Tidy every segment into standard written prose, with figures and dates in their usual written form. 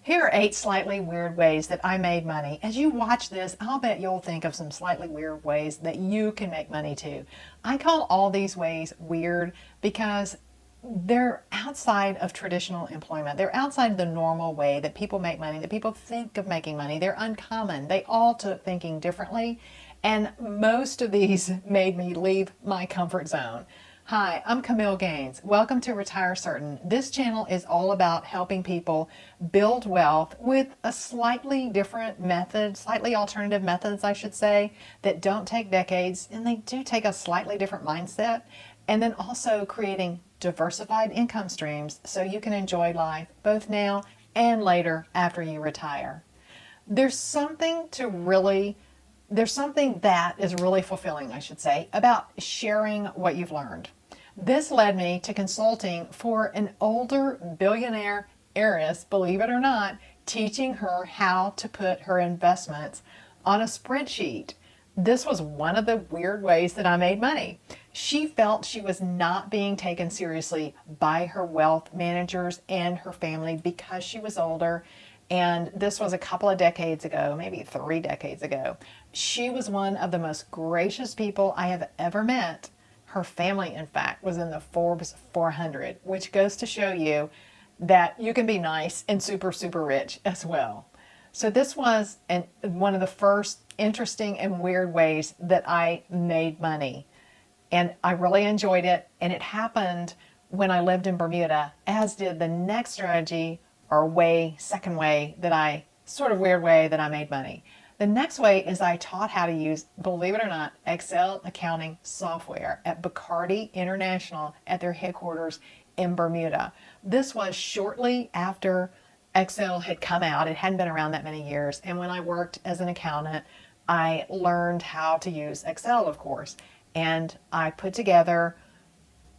Here are 8 slightly weird ways that I made money. As you watch this, I'll bet you'll think of some slightly weird ways that you can make money too. I call all these ways weird because they're outside of traditional employment. They're outside the normal way that people make money, that people think of making money. They're uncommon. They all took thinking differently. And most of these made me leave my comfort zone. Hi, I'm Camille Gaines. Welcome to Retire Certain. This channel is all about helping people build wealth with a slightly different method, slightly alternative methods, I should say, that don't take decades and they do take a slightly different mindset. And then also creating diversified income streams so you can enjoy life both now and later after you retire. There's something that is really fulfilling, I should say, about sharing what you've learned. This led me to consulting for an older billionaire heiress, believe it or not, teaching her how to put her investments on a spreadsheet. This was one of the weird ways that I made money. She felt she was not being taken seriously by her wealth managers and her family because she was older. And this was a couple of decades ago, maybe 3 decades ago. She was one of the most gracious people I have ever met. Her family, in fact, was in the Forbes 400, which goes to show you that you can be nice and super, super rich as well. So this was one of the first interesting and weird ways that I made money. And I really enjoyed it. And it happened when I lived in Bermuda, as did the next strategy or second way that weird way that I made money. The next way is I taught how to use, believe it or not, Excel accounting software at Bacardi International at their headquarters in Bermuda. This was shortly after Excel had come out. It hadn't been around that many years. And when I worked as an accountant, I learned how to use Excel, of course. And I put together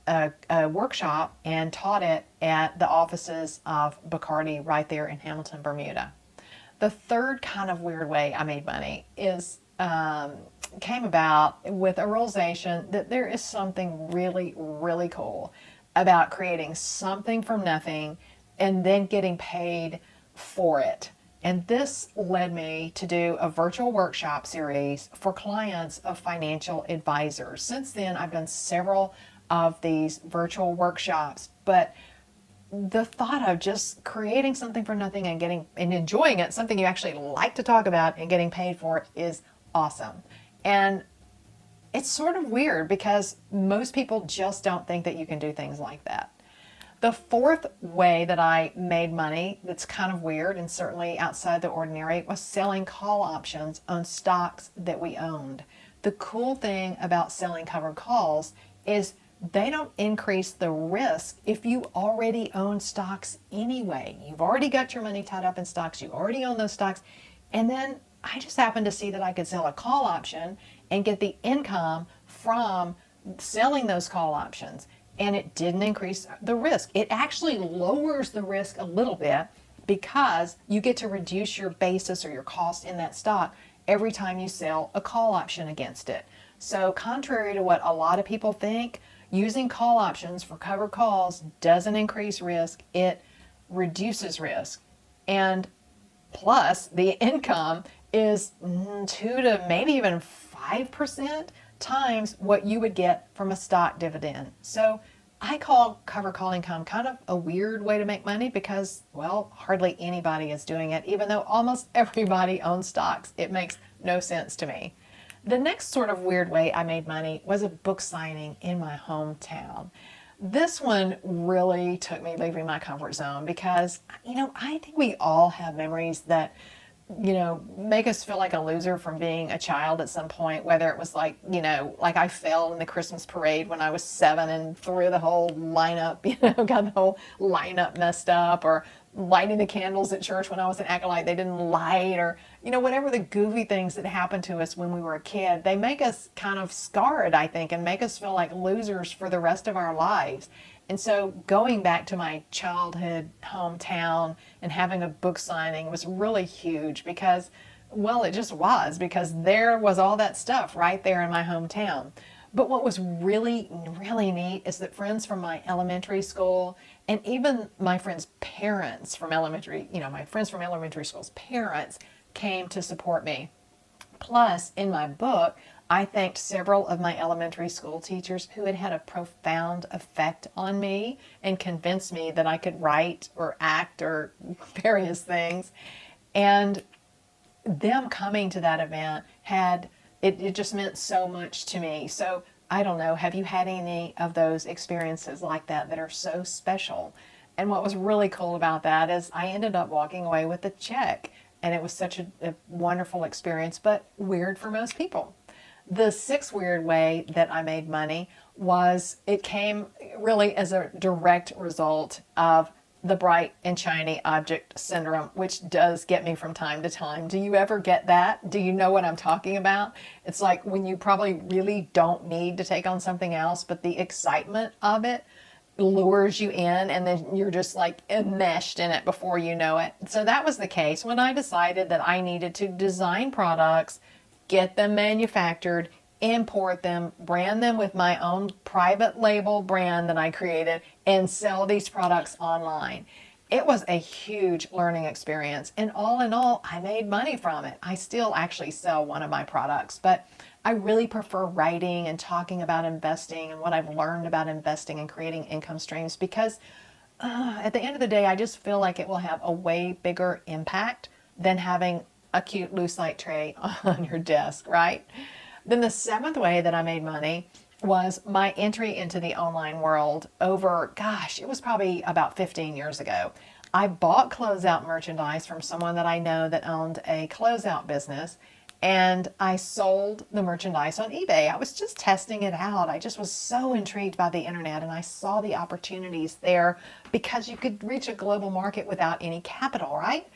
a workshop and taught it at the offices of Bacardi right there in Hamilton, Bermuda. The third kind of weird way I made money came about with a realization that there is something really, really cool about creating something from nothing and then getting paid for it. And this led me to do a virtual workshop series for clients of financial advisors. Since then, I've done several of these virtual workshops, but the thought of just creating something from nothing and enjoying it, something you actually like to talk about and getting paid for it, is awesome. And it's sort of weird because most people just don't think that you can do things like that. The fourth way that I made money that's kind of weird and certainly outside the ordinary was selling call options on stocks that we owned. The cool thing about selling covered calls is they don't increase the risk if you already own stocks anyway. You've already got your money tied up in stocks. You already own those stocks. And then I just happened to see that I could sell a call option and get the income from selling those call options. And it didn't increase the risk. It actually lowers the risk a little bit because you get to reduce your basis or your cost in that stock every time you sell a call option against it. So contrary to what a lot of people think, using call options for covered calls doesn't increase risk, it reduces risk. And plus, the income is 2 to maybe even 5% times what you would get from a stock dividend. So I call covered call income kind of a weird way to make money because, well, hardly anybody is doing it, even though almost everybody owns stocks. It makes no sense to me. The next sort of weird way I made money was a book signing in my hometown. This one really took me leaving my comfort zone because, I think we all have memories that, make us feel like a loser from being a child at some point, whether it was like I fell in the Christmas parade when I was 7 and threw the whole lineup, got the whole lineup messed up, or lighting the candles at church when I was an acolyte, they didn't light, or, whatever the goofy things that happened to us when we were a kid, they make us kind of scarred, I think, and make us feel like losers for the rest of our lives. And so going back to my childhood hometown and having a book signing was really huge because, well, it just was, because there was all that stuff right there in my hometown. But what was really, really neat is that friends from my elementary school and even my friends' parents from elementary, my friends from elementary school's parents came to support me. Plus, in my book, I thanked several of my elementary school teachers who had had a profound effect on me and convinced me that I could write or act or various things. And them coming to that event it just meant so much to me. So I don't know, have you had any of those experiences like that are so special? And what was really cool about that is I ended up walking away with a check, and it was such a wonderful experience, but weird for most people. The sixth weird way that I made money was it came really as a direct result of the bright and shiny object syndrome, which does get me from time to time. Do you ever get that? Do you know what I'm talking about? It's like when you probably really don't need to take on something else, but the excitement of it lures you in, and then you're just like enmeshed in it before you know it. So that was the case when I decided that I needed to design products, get them manufactured, import them, brand them with my own private label brand that I created, and sell these products online. It was a huge learning experience, and all in all, I made money from it. I still actually sell one of my products, but I really prefer writing and talking about investing and what I've learned about investing and creating income streams because at the end of the day, I just feel like it will have a way bigger impact than having a cute lucite tray on your desk, right? Then the seventh way that I made money was my entry into the online world over, it was probably about 15 years ago. I bought closeout merchandise from someone that I know that owned a closeout business, and I sold the merchandise on eBay. I was just testing it out. I just was so intrigued by the internet, and I saw the opportunities there because you could reach a global market without any capital, right?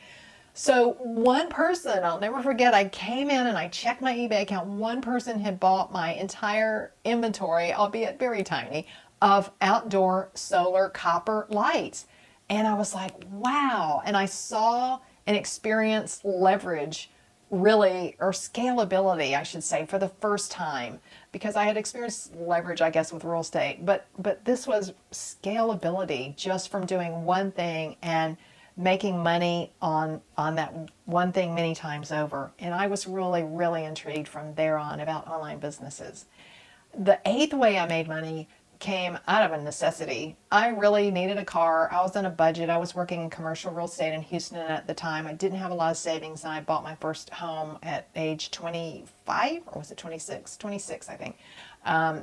So one person, I'll never forget, I came in and I checked my eBay account. One person had bought my entire inventory, albeit very tiny, of outdoor solar copper lights. And I was like, wow. And I saw and experienced leverage really, or scalability, I should say, for the first time, because I had experienced leverage, I guess, with real estate. But this was scalability just from doing one thing and making money on that one thing many times over. And I was really, really intrigued from there on about online businesses. The eighth way I made money came out of a necessity. I really needed a car. I was on a budget. I was working in commercial real estate in Houston at the time. I didn't have a lot of savings, and I bought my first home at age 25, or was it 26? 26, I think.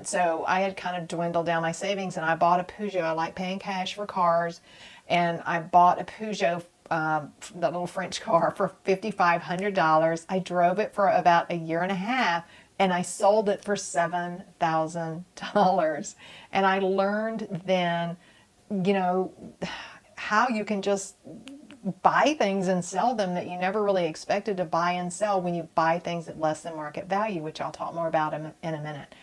So I had kind of dwindled down my savings, and I bought a Peugeot. I like paying cash for cars. And I bought a Peugeot, that little French car, for $5,500. I drove it for about a year and a half, and I sold it for $7,000. And I learned then, how you can just buy things and sell them that you never really expected to buy and sell when you buy things at less than market value, which I'll talk more about in a minute.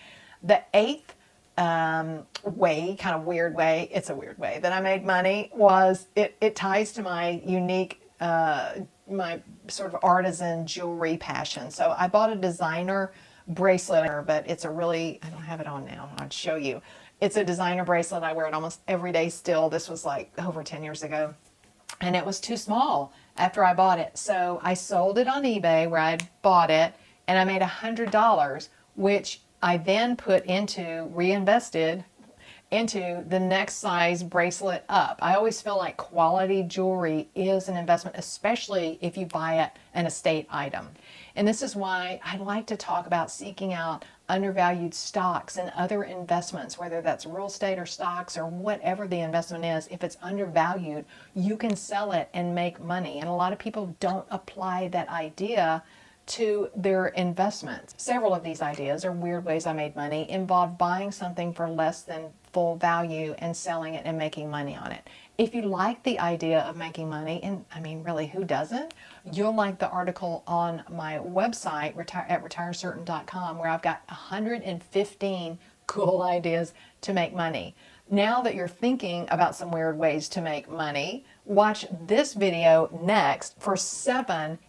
The eighth way, kind of weird way, it's a weird way that I made money, was it ties to my unique, my sort of artisan jewelry passion. So I bought a designer bracelet, but it's a really, I don't have it on now, I'll show you. It's a designer bracelet. I wear it almost every day still. This was like over 10 years ago. And it was too small after I bought it. So I sold it on eBay where I'd bought it, and I made $100, which I then reinvested into the next size bracelet up. I always feel like quality jewelry is an investment, especially if you buy an estate item. And this is why I like to talk about seeking out undervalued stocks and other investments, whether that's real estate or stocks or whatever the investment is. If it's undervalued, you can sell it and make money. And a lot of people don't apply that idea to their investments. Several of these ideas, or weird ways I made money, involve buying something for less than full value and selling it and making money on it. If you like the idea of making money, and I mean, really, who doesn't? You'll like the article on my website at retirecertain.com, where I've got 115 cool ideas to make money. Now that you're thinking about some weird ways to make money, watch this video next for 7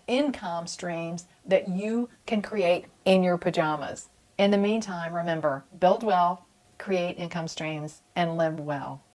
income streams that you can create in your pajamas. In the meantime, remember, build wealth, create income streams, and live well.